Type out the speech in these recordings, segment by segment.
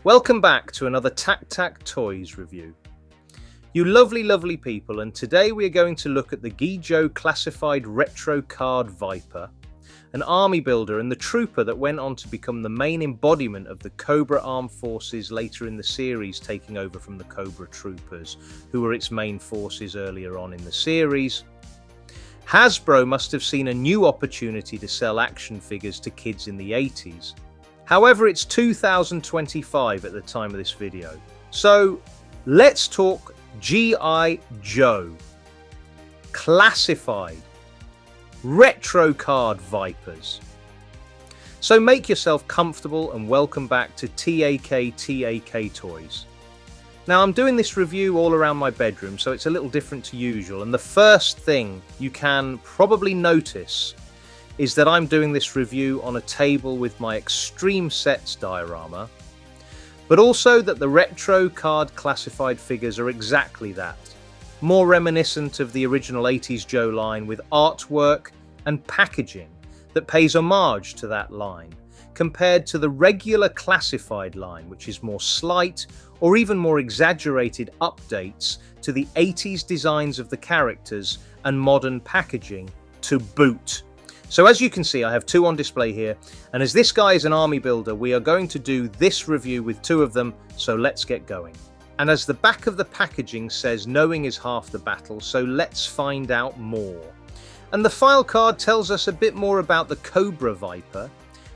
Welcome back to another Tac Tac Toys review. You lovely people, and today we are going to look at the Gijoe classified retro card Viper, an army builder and the trooper that went on to become the main embodiment of the Cobra armed forces later in the series, taking over from the Cobra troopers, who were its main forces earlier on in the series. Hasbro must have seen a new opportunity to sell action figures to kids in the 80s. However, it's 2025 at the time of this video. So let's talk G.I. Joe classified retro card Vipers. So make yourself comfortable and welcome back to TAK Toys. Now, I'm doing this review all around my bedroom, so it's a little different to usual, and the first thing you can probably notice is that I'm doing this review on a table with my Extreme Sets diorama, but also that the retro card classified figures are exactly that, more reminiscent of the original 80s Joe line with artwork and packaging that pays homage to that line, compared to the regular classified line, which is more slight or even more exaggerated updates to the 80s designs of the characters and modern packaging to boot. So as you can see, I have two on display here, and as this guy is an army builder, we are going to do this review with two of them, so let's get going. And as the back of the packaging says, knowing is half the battle, so let's find out more. And the file card tells us a bit more about the Cobra Viper.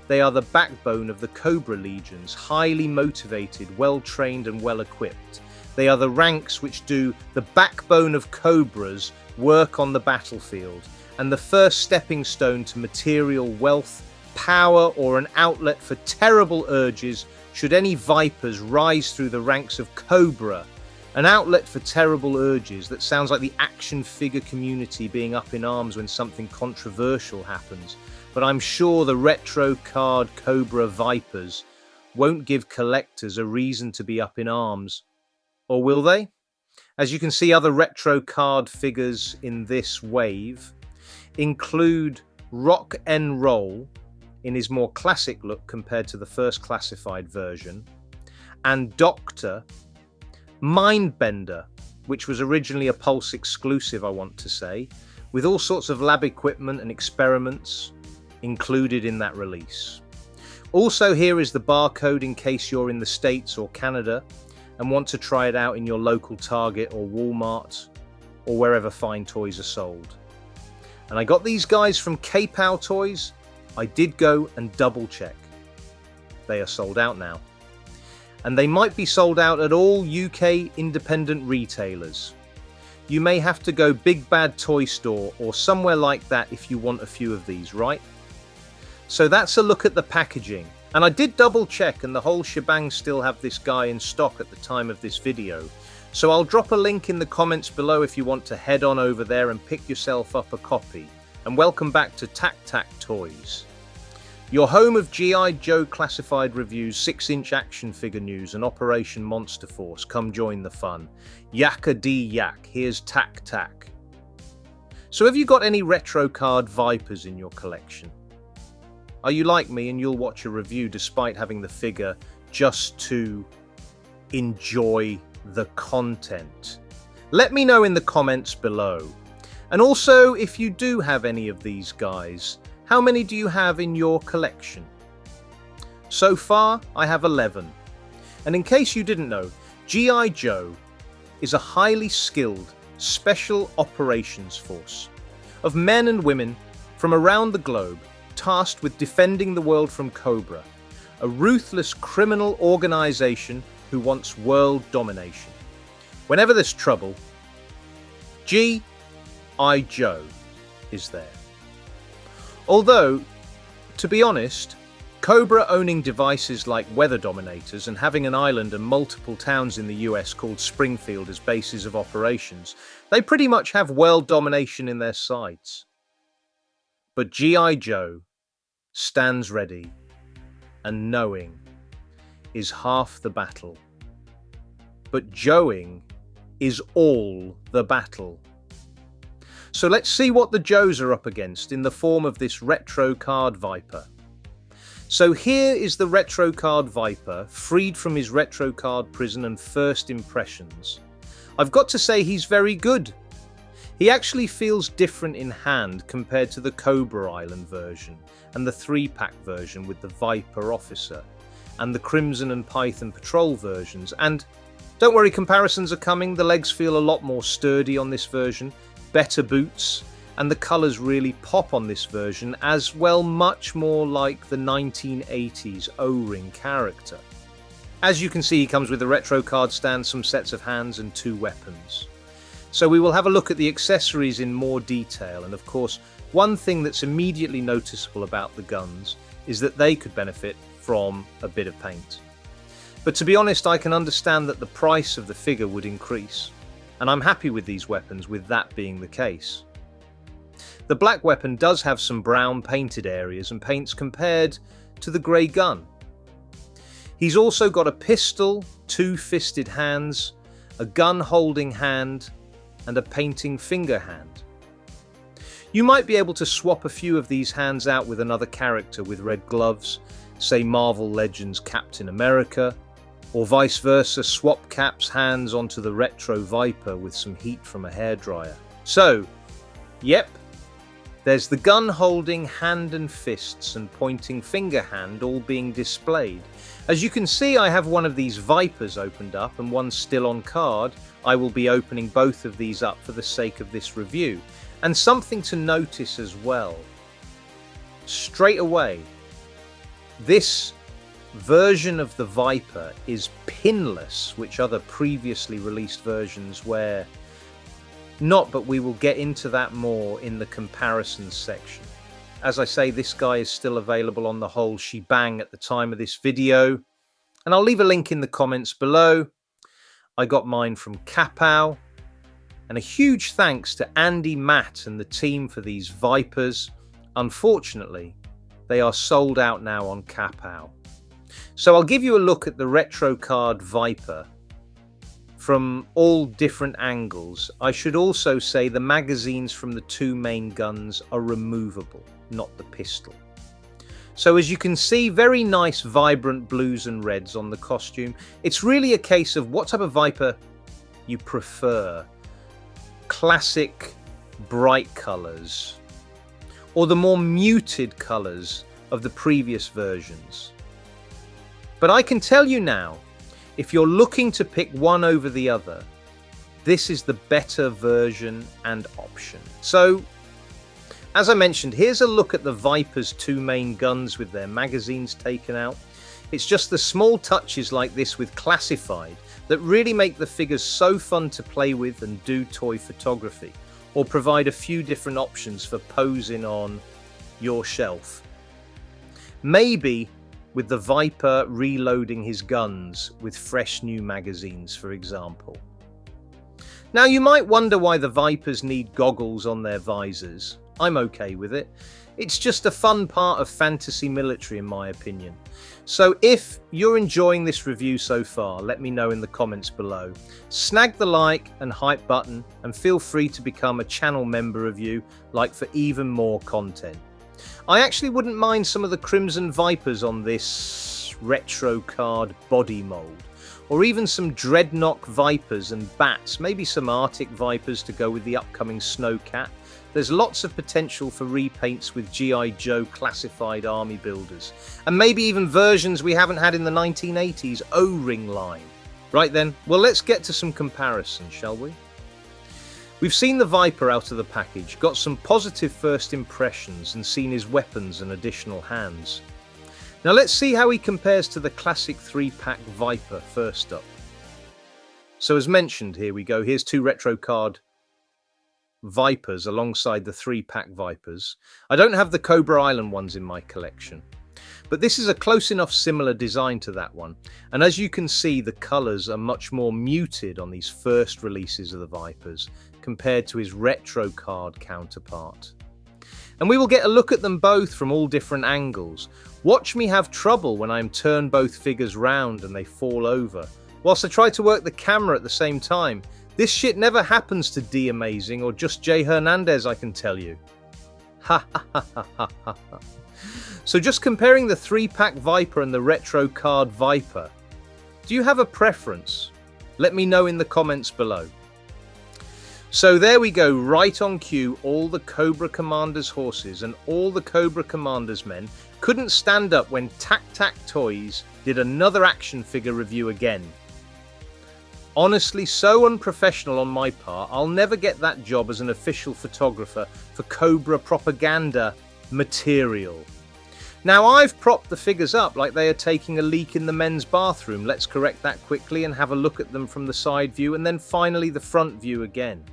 They are the backbone of the Cobra legions, highly motivated, well-trained and well-equipped. They are the ranks which do the backbone of Cobras work on the battlefield, and the first stepping stone to material wealth, power, or an outlet for terrible urges should any Vipers rise through the ranks of Cobra. An outlet for terrible urges, that sounds like the action figure community being up in arms when something controversial happens. But I'm sure the retro card Cobra Vipers won't give collectors a reason to be up in arms. Or will they? As you can see, other retro card figures in this wave include Rock 'N' Roll in his more classic look compared to the first classified version, and Doctor, Mindbender, which was originally a Pulse exclusive, I want to say, with all sorts of lab equipment and experiments included in that release. Also, here is the barcode in case you're in the States or Canada and want to try it out in your local Target or Walmart or wherever fine toys are sold. And I got these guys from K-Pow Toys. I did go and double check. They are sold out now. And they might be sold out at all UK independent retailers. You may have to go Big Bad Toy Store or somewhere like that if you want a few of these, right? So that's a look at the packaging. And I did double check, and the whole shebang still have this guy in stock at the time of this video. So I'll drop a link in the comments below if you want to head on over there and pick yourself up a copy. And welcome back to Tac Tac Toys, your home of G.I. Joe classified reviews, 6-inch action figure news, and Operation Monster Force. Come join the fun. Yak-a-dee-yak, here's Tac Tac. So have you got any retro card Vipers in your collection? Are you like me and you'll watch a review despite having the figure just to enjoy the content? Let me know in the comments below. And also, if you do have any of these guys, how many do you have in your collection? So far, I have 11. And in case you didn't know, G.I. Joe is a highly skilled special operations force of men and women from around the globe tasked with defending the world from Cobra, a ruthless criminal organization who wants world domination. Whenever there's trouble, G.I. Joe is there. Although, to be honest, Cobra owning devices like weather dominators and having an island and multiple towns in the US called Springfield as bases of operations, they pretty much have world domination in their sights. But G.I. Joe stands ready, and knowing is half the battle. But Joeing is all the battle. So let's see what the Joes are up against in the form of this retro card Viper. So here is the retro card Viper, freed from his retro card prison and first impressions. I've got to say he's very good. He actually feels different in hand compared to the Cobra Island version and the 3-pack version with the Viper Officer and the Crimson and Python Patrol versions. And don't worry, comparisons are coming. The legs feel a lot more sturdy on this version, better boots, and the colours really pop on this version as well, much more like the 1980s O-ring character. As you can see, he comes with a retro card stand, some sets of hands and 2 weapons. So we will have a look at the accessories in more detail, and of course one thing that's immediately noticeable about the guns is that they could benefit from a bit of paint. But to be honest, I can understand that the price of the figure would increase, and I'm happy with these weapons with that being the case. The black weapon does have some brown painted areas and paints compared to the grey gun. He's also got a pistol, 2 fisted hands, a gun holding hand, and a painting finger hand. You might be able to swap a few of these hands out with another character with red gloves, say Marvel Legends Captain America, or vice versa, swap Cap's hands onto the retro Viper with some heat from a hairdryer. So, yep, there's the gun holding hand and fists and pointing finger hand all being displayed. As you can see, I have one of these Vipers opened up and one still on card. I will be opening both of these up for the sake of this review. And something to notice as well, straight away, this version of the Viper is pinless, which other previously released versions were not, but we will get into that more in the comparisons section. As I say, this guy is still available on the whole shebang at the time of this video, and I'll leave a link in the comments below. I got mine from Kapow, and a huge thanks to Andy, Matt and the team for these Vipers. Unfortunately, they are sold out now on Kapow. So I'll give you a look at the retro card Viper from all different angles. I should also say the magazines from the 2 main guns are removable, not the pistol. So as you can see, very nice vibrant blues and reds on the costume. It's really a case of what type of Viper you prefer. Classic bright colours or the more muted colours of the previous versions. But I can tell you now, if you're looking to pick one over the other, this is the better version and option. So, as I mentioned, here's a look at the Viper's 2 main guns with their magazines taken out. It's just the small touches like this with Classified that really make the figures so fun to play with and do toy photography, or provide a few different options for posing on your shelf. Maybe with the Viper reloading his guns with fresh new magazines, for example. Now you might wonder why the Vipers need goggles on their visors. I'm okay with it. It's just a fun part of fantasy military in my opinion. So if you're enjoying this review so far, let me know in the comments below. Snag the like and hype button and feel free to become a channel member of you, like for even more content. I actually wouldn't mind some of the Crimson Vipers on this retro card body mould, or even some Dreadnought Vipers and Bats, maybe some Arctic Vipers to go with the upcoming Snowcat. There's lots of potential for repaints with Gijoe classified army builders, and maybe even versions we haven't had in the 1980s O-ring line. Right then, well, let's get to some comparisons, shall we? We've seen the Viper out of the package, got some positive first impressions and seen his weapons and additional hands. Now let's see how he compares to the classic 3-pack Viper first up. So as mentioned, here we go. Here's 2 retro card Vipers alongside the 3-pack Vipers. I don't have the Cobra Island ones in my collection, but this is a close enough similar design to that one. And as you can see, the colours are much more muted on these first releases of the Vipers compared to his retro card counterpart. And we will get a look at them both from all different angles. Watch me have trouble when I turn both figures round and they fall over, whilst I try to work the camera at the same time. This shit never happens to D Amazing or just Jay Hernandez, I can tell you. Ha ha ha ha ha ha. So just comparing the 3-pack Viper and the retro card Viper, do you have a preference? Let me know in the comments below. So there we go, right on cue, all the Cobra Commander's horses and all the Cobra Commander's men couldn't stand up when Tac Tac Toys did another action figure review again. Honestly, so unprofessional on my part, I'll never get that job as an official photographer for Cobra propaganda material. Now, I've propped the figures up like they are taking a leak in the men's bathroom. Let's correct that quickly and have a look at them from the side view and then finally the front view again.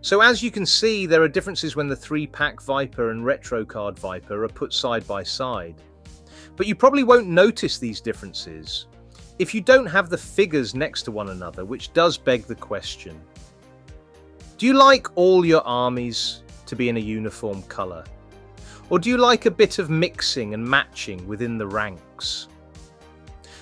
So as you can see, there are differences when the 3-pack Viper and retro card Viper are put side by side. But you probably won't notice these differences if you don't have the figures next to one another, which does beg the question. Do you like all your armies to be in a uniform colour? Or do you like a bit of mixing and matching within the ranks?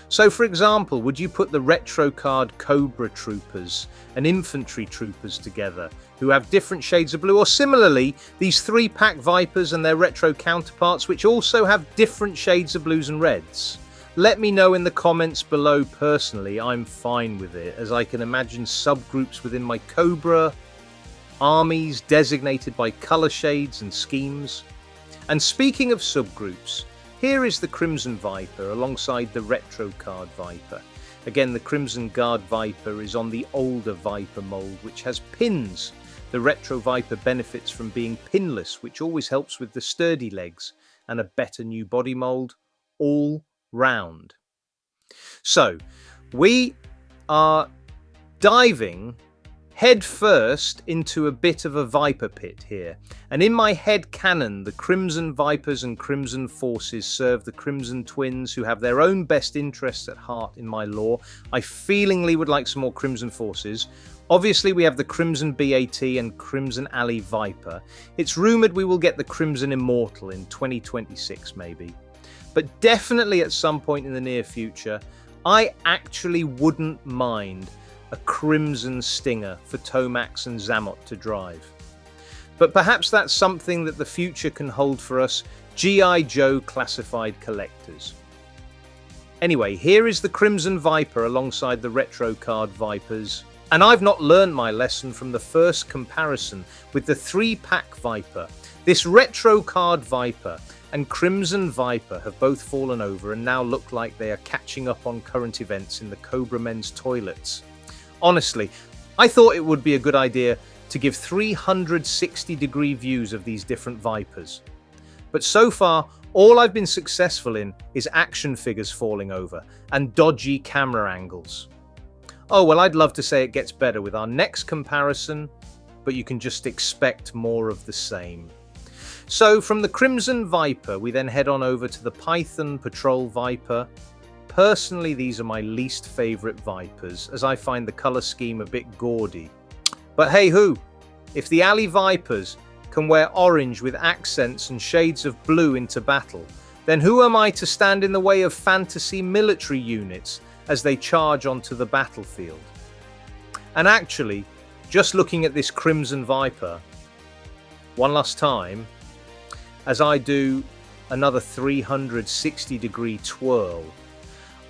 So for example, would you put the retro card Cobra troopers and infantry troopers together who have different shades of blue, or similarly these 3-pack Vipers and their retro counterparts which also have different shades of blues and reds? Let me know in the comments below. Personally, I'm fine with it, as I can imagine subgroups within my Cobra armies designated by colour shades and schemes. And speaking of subgroups, here is the Crimson Viper alongside the Retro Card Viper. Again, the Crimson Guard Viper is on the older Viper mould, which has pins. The Retro Viper benefits from being pinless, which always helps with the sturdy legs and a better new body mould all round. So, we are diving head first into a bit of a Viper pit here, and in my head canon the Crimson Vipers and Crimson Forces serve the Crimson Twins, who have their own best interests at heart in my lore. I feelingly would like some more Crimson Forces. Obviously we have the Crimson BAT and Crimson Alley Viper. It's rumoured we will get the Crimson Immortal in 2026 maybe, but definitely at some point in the near future I actually wouldn't mind a Crimson Stinger for Tomax and Zamoth to drive. But perhaps that's something that the future can hold for us G.I. Joe classified collectors. Anyway, here is the Crimson Viper alongside the Retro Card Vipers. And I've not learned my lesson from the first comparison with the 3-pack Viper. This Retro Card Viper and Crimson Viper have both fallen over and now look like they are catching up on current events in the Cobra men's toilets. Honestly, I thought it would be a good idea to give 360-degree views of these different Vipers. But so far, all I've been successful in is action figures falling over and dodgy camera angles. Oh, well, I'd love to say it gets better with our next comparison, but you can just expect more of the same. So from the Crimson Viper, we then head on over to the Python Patrol Viper. Personally, these are my least favourite Vipers, as I find the colour scheme a bit gaudy. But hey ho, if the Alley Vipers can wear orange with accents and shades of blue into battle, then who am I to stand in the way of fantasy military units as they charge onto the battlefield? And actually, just looking at this Crimson Viper one last time, as I do another 360-degree twirl,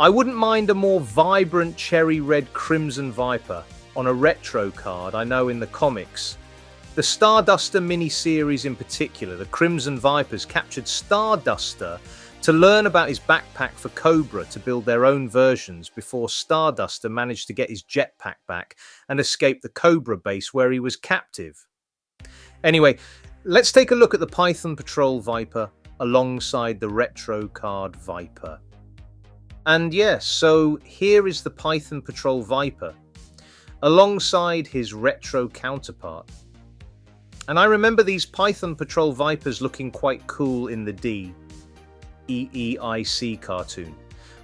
I wouldn't mind a more vibrant cherry red Crimson Viper on a retro card. I know in the comics, the Starduster mini-series in particular, the Crimson Vipers captured Starduster to learn about his backpack for Cobra to build their own versions before Starduster managed to get his jetpack back and escape the Cobra base where he was captive. Anyway, let's take a look at the Python Patrol Viper alongside the retro card Viper. And yes, so here is the Python Patrol Viper alongside his retro counterpart. And I remember these Python Patrol Vipers looking quite cool in the DEEIC cartoon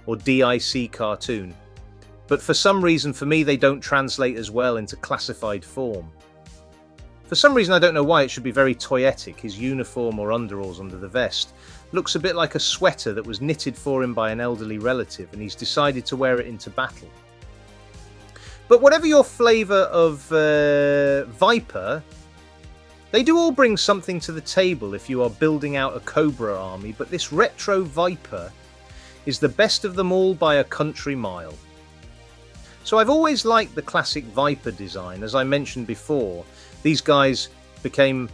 or DIC cartoon. But for some reason, for me, they don't translate as well into classified form. For some reason, I don't know why, it should be very toyetic. His uniform or underalls under the vest looks a bit like a sweater that was knitted for him by an elderly relative and he's decided to wear it into battle. But whatever your flavour of Viper, They do all bring something to the table if you are building out a Cobra army, but this retro Viper is the best of them all by a country mile. So I've always liked the classic Viper design. As I mentioned before, these guys became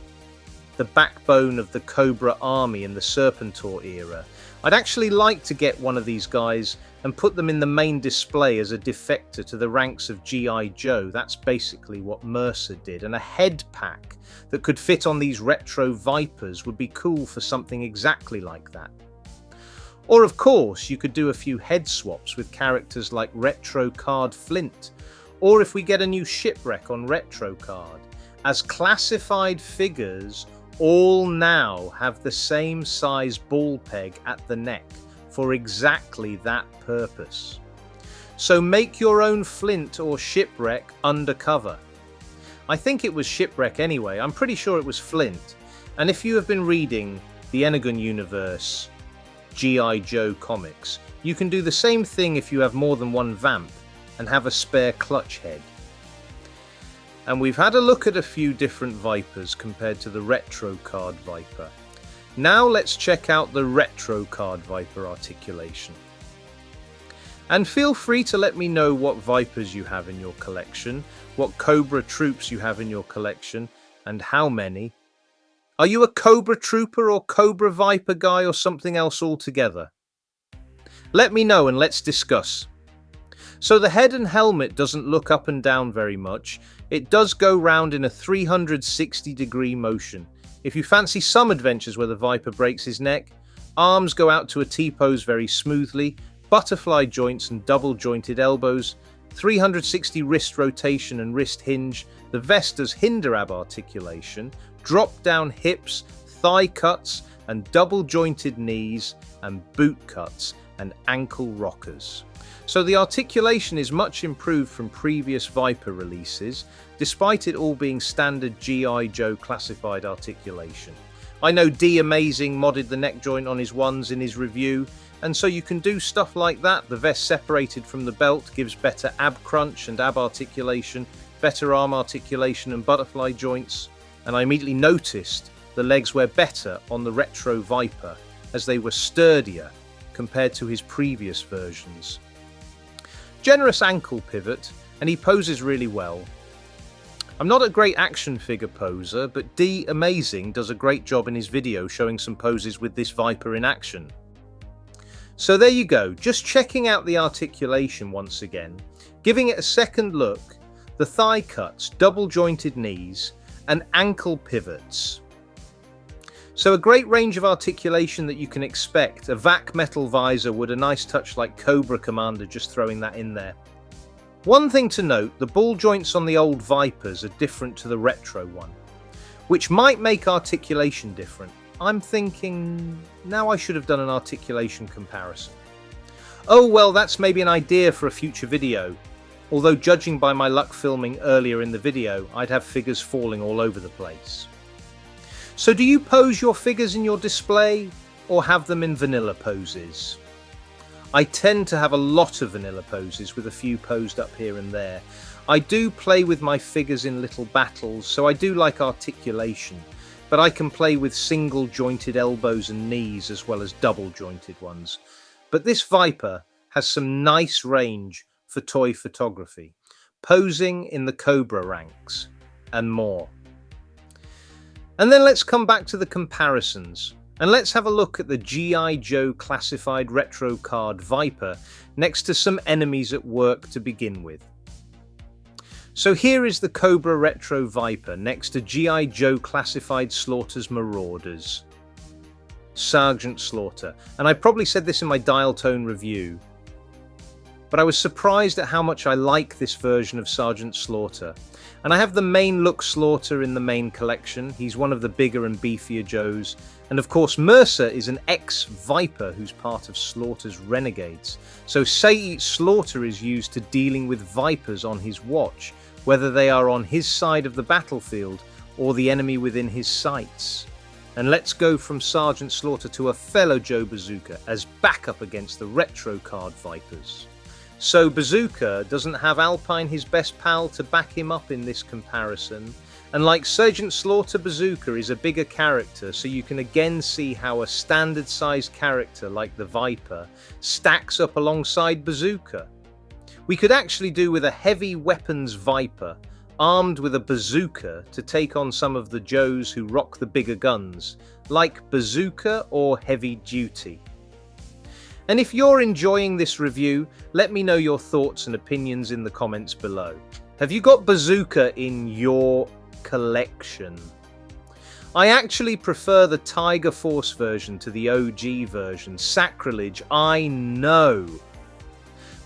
the backbone of the Cobra army in the Serpentor era. I'd actually like to get one of these guys and put them in the main display as a defector to the ranks of G.I. Joe. That's basically what Mercer did, and a head pack that could fit on these retro Vipers would be cool for something exactly like that. Or of course, you could do a few head swaps with characters like Retro Card Flint, or if we get a new shipwreck on Retro Card, as classified figures all now have the same size ball peg at the neck for exactly that purpose. So make your own Flint or Shipwreck undercover. I think it was Shipwreck anyway, I'm pretty sure it was Flint. And if you have been reading the Enegon Universe G.I. Joe comics, you can do the same thing if you have more than one vamp and have a spare clutch head. And we've had a look at a few different Vipers compared to the Retro Card Viper. Now let's check out the Retro Card Viper articulation. And feel free to let me know what Vipers you have in your collection, what Cobra troops you have in your collection, and how many. Are you a Cobra trooper or Cobra Viper guy or something else altogether? Let me know and let's discuss. So the head and helmet doesn't look up and down very much. It does go round in a 360-degree motion. If you fancy some adventures where the Viper breaks his neck, arms go out to a T-pose very smoothly, butterfly joints and double-jointed elbows, 360 wrist rotation and wrist hinge, the vest does hinder ab articulation, drop-down hips, thigh cuts and double-jointed knees, and boot cuts and ankle rockers. So the articulation is much improved from previous Viper releases, despite it all being standard G.I. Joe classified articulation. I know D Amazing modded the neck joint on his ones in his review, and so you can do stuff like that. The vest separated from the belt gives better ab crunch and ab articulation, better arm articulation and butterfly joints, and I immediately noticed the legs were better on the Retro Viper, as they were sturdier compared to his previous versions. Generous ankle pivot, and he poses really well. I'm not a great action figure poser, but D Amazing does a great job in his video showing some poses with this Viper in action. So there you go, just checking out the articulation once again, giving it a second look, the thigh cuts, double jointed knees, and ankle pivots. So a great range of articulation that you can expect. A vac metal visor would a nice touch like Cobra Commander, just throwing that in there. One thing to note, the ball joints on the old Vipers are different to the retro one, which might make articulation different. I'm thinking now I should have done an articulation comparison. Oh well, that's maybe an idea for a future video, although judging by my luck filming earlier in the video, I'd have figures falling all over the place. So do you pose your figures in your display or have them in vanilla poses? I tend to have a lot of vanilla poses with a few posed up here and there. I do play with my figures in little battles, so I do like articulation, but I can play with single jointed elbows and knees as well as double jointed ones. But this Viper has some nice range for toy photography, posing in the Cobra ranks, and more. And then let's come back to the comparisons, and let's have a look at the G.I. Joe classified retro card Viper next to some enemies at work to begin with. So here is the Cobra Retro Viper next to G.I. Joe classified Slaughter's Marauders. Sergeant Slaughter, and I probably said this in my dial tone review, but I was surprised at how much I like this version of Sergeant Slaughter. And I have the main look Slaughter in the main collection. He's one of the bigger and beefier Joes. And of course Mercer is an ex-Viper who's part of Slaughter's Renegades. So say Slaughter is used to dealing with Vipers on his watch, whether they are on his side of the battlefield or the enemy within his sights. And let's go from Sergeant Slaughter to a fellow Joe Bazooka as backup against the retro card Vipers. So Bazooka doesn't have Alpine, his best pal, to back him up in this comparison, And like Sergeant Slaughter, Bazooka is a bigger character, so you can again see how a standard sized character like the Viper stacks up alongside Bazooka. We could actually do with a heavy weapons Viper armed with a bazooka to take on some of the Joes who rock the bigger guns, like Bazooka or Heavy Duty. And if you're enjoying this review, let me know your thoughts and opinions in the comments below. Have you got Bazooka in your collection? I actually prefer the Tiger Force version to the OG version. Sacrilege, I know.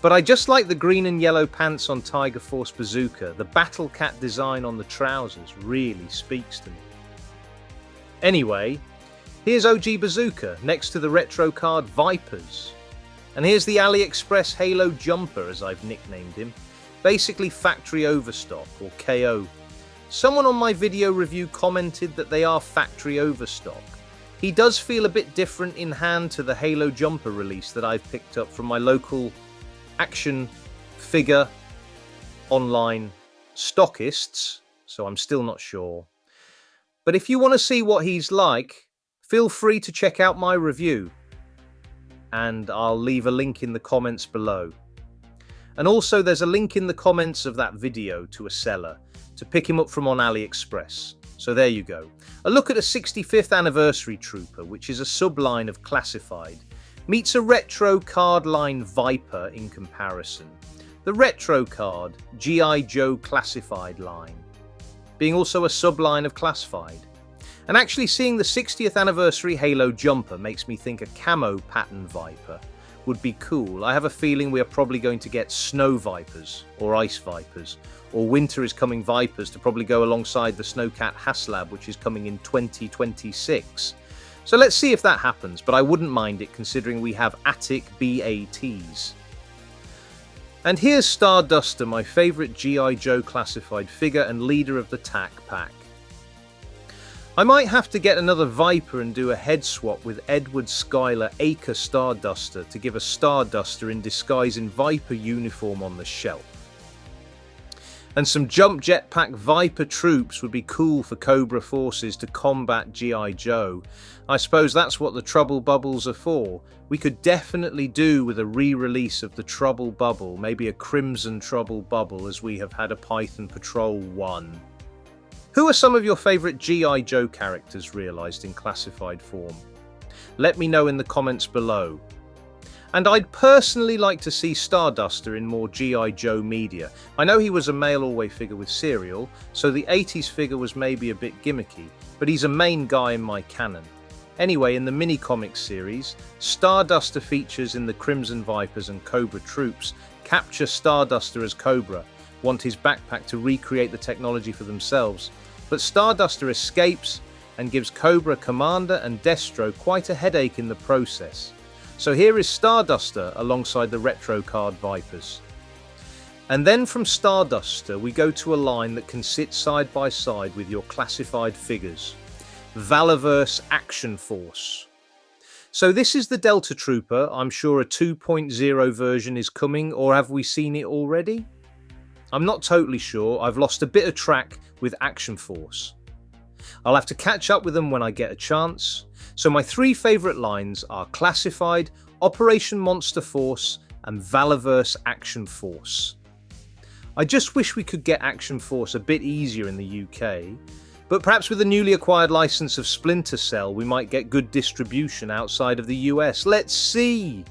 But I just like the green and yellow pants on Tiger Force Bazooka. The Battle Cat design on the trousers really speaks to me. Anyway, here's OG Bazooka next to the retro card Vipers. And here's the AliExpress Halo Jumper, as I've nicknamed him. Basically factory overstock, or KO. Someone on my video review commented that they are factory overstock. He does feel a bit different in hand to the Halo Jumper release that I've picked up from my local action figure online stockists, so I'm still not sure. But if you want to see what he's like, feel free to check out my review, and I'll leave a link in the comments below. And also there's a link in the comments of that video to a seller to pick him up from on AliExpress. So there you go. A look at a 65th anniversary trooper, which is a subline of Classified, meets a retro card line Viper in comparison. The retro card Gijoe Classified line being also a subline of Classified. And actually seeing the 60th anniversary Halo Jumper makes me think a camo pattern Viper would be cool. I have a feeling we are probably going to get Snow Vipers or Ice Vipers, or Winter is Coming Vipers to probably go alongside the Snowcat Haslab, which is coming in 2026. So let's see if that happens, but I wouldn't mind it considering we have Attic BATs. And here's Starduster, my favourite G.I. Joe classified figure and leader of the TAC pack. I might have to get another Viper and do a head swap with Edward Schuyler Acre Starduster to give a Starduster in disguise in Viper uniform on the shelf. And some Jump Jetpack Viper troops would be cool for Cobra forces to combat G.I. Joe. I suppose that's what the Trouble Bubbles are for. We could definitely do with a re-release of the Trouble Bubble, maybe a Crimson Trouble Bubble, as we have had a Python Patrol 1. Who are some of your favourite G.I. Joe characters realised in classified form? Let me know in the comments below. And I'd personally like to see Starduster in more G.I. Joe media. I know he was a mail-away figure with Serial, so the 80s figure was maybe a bit gimmicky, but he's a main guy in my canon. Anyway, in the mini-comics series, Starduster features in the Crimson Vipers and Cobra troops capture Starduster as Cobra, want his backpack to recreate the technology for themselves, but Starduster escapes and gives Cobra Commander and Destro quite a headache in the process. So here is Starduster alongside the retro card Vipers. And then from Starduster we go to a line that can sit side by side with your classified figures. Valorverse Action Force. So this is the Delta Trooper. I'm sure a 2.0 version is coming, or have we seen it already? I'm not totally sure. I've lost a bit of track with Action Force. I'll have to catch up with them when I get a chance. So my three favourite lines are Classified, Operation Monster Force and Valorverse Action Force. I just wish we could get Action Force a bit easier in the UK, but perhaps with the newly acquired license of Splinter Cell we might get good distribution outside of the US. Let's see!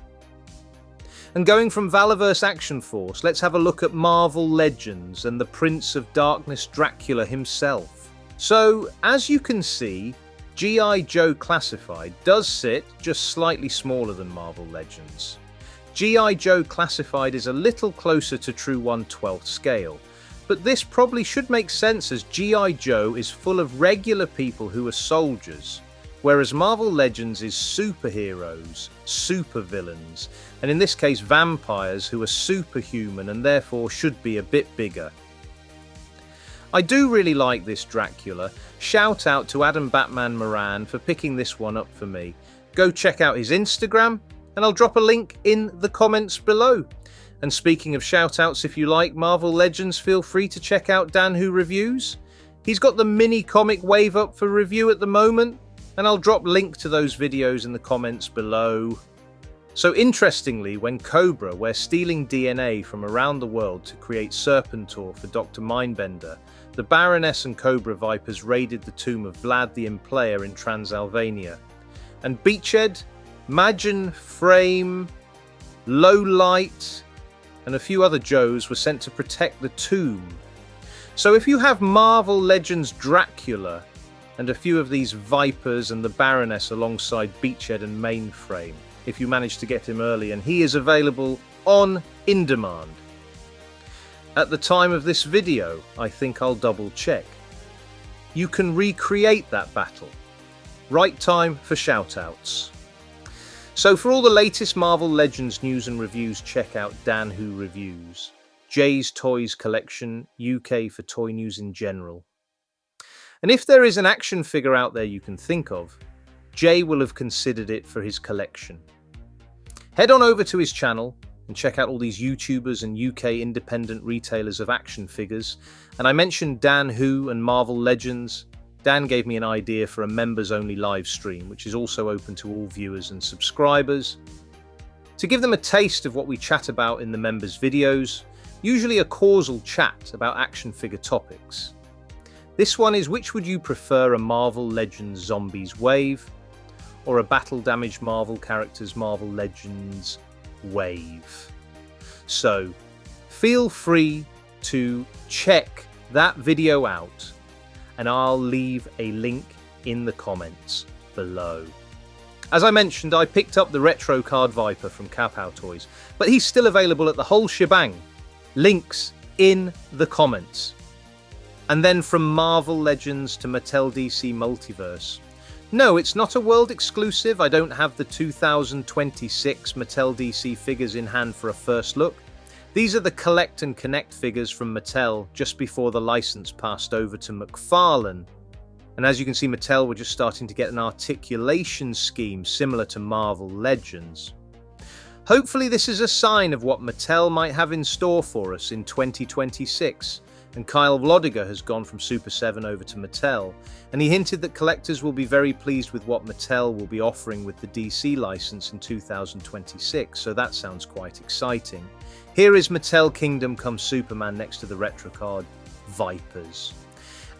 And going from Valorverse Action Force, let's have a look at Marvel Legends and the Prince of Darkness Dracula himself. So, as you can see, G.I. Joe Classified does sit just slightly smaller than Marvel Legends. G.I. Joe Classified is a little closer to true 1/12 scale, but this probably should make sense as G.I. Joe is full of regular people who are soldiers, whereas Marvel Legends is superheroes, supervillains, and in this case vampires who are superhuman and therefore should be a bit bigger. I do really like this Dracula. Shout out to Adam Batman Moran for picking this one up for me. Go check out his Instagram and I'll drop a link in the comments below. And speaking of shout outs, if you like Marvel Legends, feel free to check out Dan Who Reviews. He's got the mini comic wave up for review at the moment, and I'll drop link to those videos in the comments below. So interestingly, when Cobra were stealing DNA from around the world to create Serpentor for Dr. Mindbender, the Baroness and Cobra Vipers raided the tomb of Vlad the Impaler in Transylvania. And Beachhead, Majin, Frame, Low Light, and a few other Joes were sent to protect the tomb. So if you have Marvel Legends Dracula and a few of these Vipers and the Baroness alongside Beachhead and Mainframe, if you manage to get him early, and he is available on In Demand. At the time of this video, I think I'll double check. You can recreate that battle. Right time for shoutouts. So for all the latest Marvel Legends news and reviews, check out Dan Who Reviews. Jay's Toys Collection, UK for toy news in general. And if there is an action figure out there you can think of, Jay will have considered it for his collection. Head on over to his channel and check out all these YouTubers and UK independent retailers of action figures. And I mentioned Dan Who and Marvel Legends. Dan gave me an idea for a members-only live stream, which is also open to all viewers and subscribers. To give them a taste of what we chat about in the members' videos, usually a causal chat about action figure topics. This one is, which would you prefer, a Marvel Legends Zombies wave or a Battle Damaged Marvel Characters Marvel Legends wave? So feel free to check that video out, and I'll leave a link in the comments below. As I mentioned, I picked up the Retro Card Viper from Kapow Toys, but he's still available at the whole shebang. Links in the comments. And then from Marvel Legends to Mattel DC Multiverse. No, it's not a world exclusive. I don't have the 2026 Mattel DC figures in hand for a first look. These are the Collect and Connect figures from Mattel just before the license passed over to McFarlane. And as you can see, Mattel were just starting to get an articulation scheme similar to Marvel Legends. Hopefully this is a sign of what Mattel might have in store for us in 2026. And Kyle Vlodiger has gone from Super 7 over to Mattel, and he hinted that collectors will be very pleased with what Mattel will be offering with the DC license in 2026, so that sounds quite exciting. Here is Mattel Kingdom Come Superman next to the Retro Card Vipers.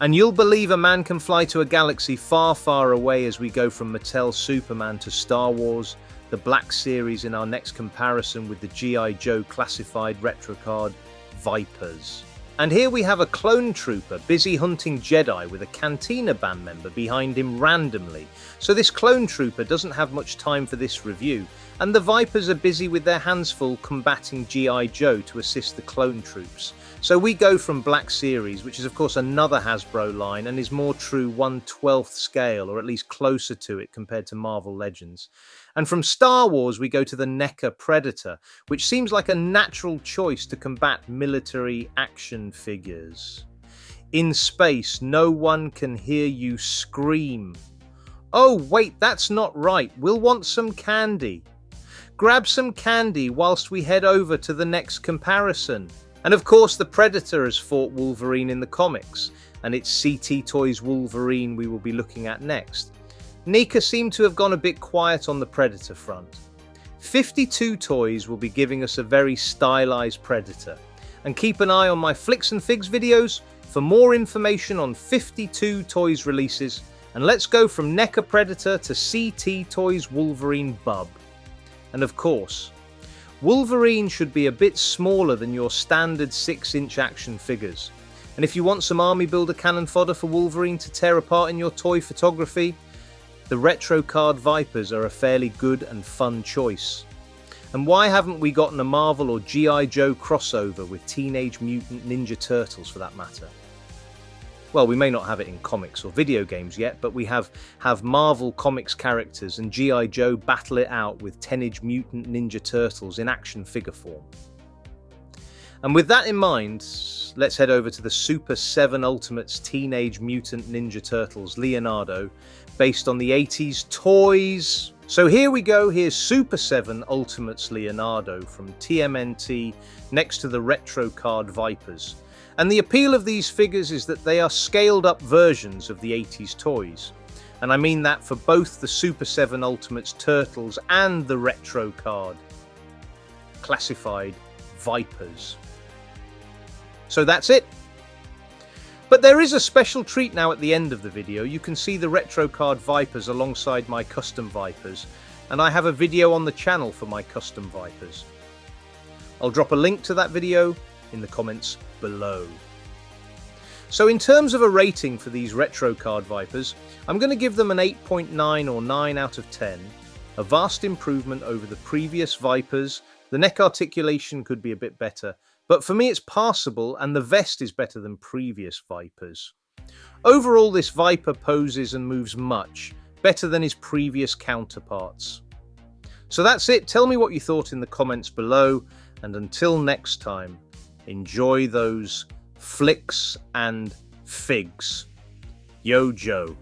And you'll believe a man can fly to a galaxy far, far away as we go from Mattel Superman to Star Wars, the Black Series in our next comparison with the G.I. Joe classified Retro Card Vipers. And here we have a clone trooper busy hunting Jedi with a Cantina band member behind him randomly. So this clone trooper doesn't have much time for this review, and the Vipers are busy with their hands full combating G.I. Joe to assist the clone troops. So we go from Black Series, which is of course another Hasbro line and is more true 1/12 scale, or at least closer to it compared to Marvel Legends. And from Star Wars we go to the NECA Predator, which seems like a natural choice to combat military action figures. In space, no one can hear you scream. Oh wait, that's not right, we'll want some candy. Grab some candy whilst we head over to the next comparison. And of course the Predator has fought Wolverine in the comics, and it's CT Toys Wolverine we will be looking at next. NECA seemed to have gone a bit quiet on the Predator front. 52 Toys will be giving us a very stylized Predator, and keep an eye on my Flicks and Figs videos for more information on 52 Toys releases, and let's go from NECA Predator to CT Toys Wolverine Bub. And of course, Wolverine should be a bit smaller than your standard 6-inch action figures. And if you want some army builder cannon fodder for Wolverine to tear apart in your toy photography, the Retro Card Vipers are a fairly good and fun choice. And why haven't we gotten a Marvel or G.I. Joe crossover with Teenage Mutant Ninja Turtles for that matter? Well, we may not have it in comics or video games yet, but we have Marvel Comics characters and G.I. Joe battle it out with Teenage Mutant Ninja Turtles in action figure form. And with that in mind, let's head over to the Super 7 Ultimates Teenage Mutant Ninja Turtles Leonardo, based on the 80s Toys So here we go, here's Super 7 Ultimates Leonardo from TMNT next to the Retro Card Vipers. And the appeal of these figures is that they are scaled up versions of the 80s toys. And I mean that for both the Super 7 Ultimates Turtles and the Retro Card Classified Vipers. So that's it. But there is a special treat now at the end of the video. You can see the Retro Card Vipers alongside my custom Vipers, and I have a video on the channel for my custom Vipers. I'll drop a link to that video in the comments below. So in terms of a rating for these Retro Card Vipers, I'm going to give them an 8.9 or 9 out of 10. A vast improvement over the previous Vipers. The neck articulation could be a bit better, but for me it's passable, and the vest is better than previous Vipers. Overall, this Viper poses and moves much better than his previous counterparts. So that's it. Tell me what you thought in the comments below, and until next time, enjoy those flicks and figs. Yo, Joe.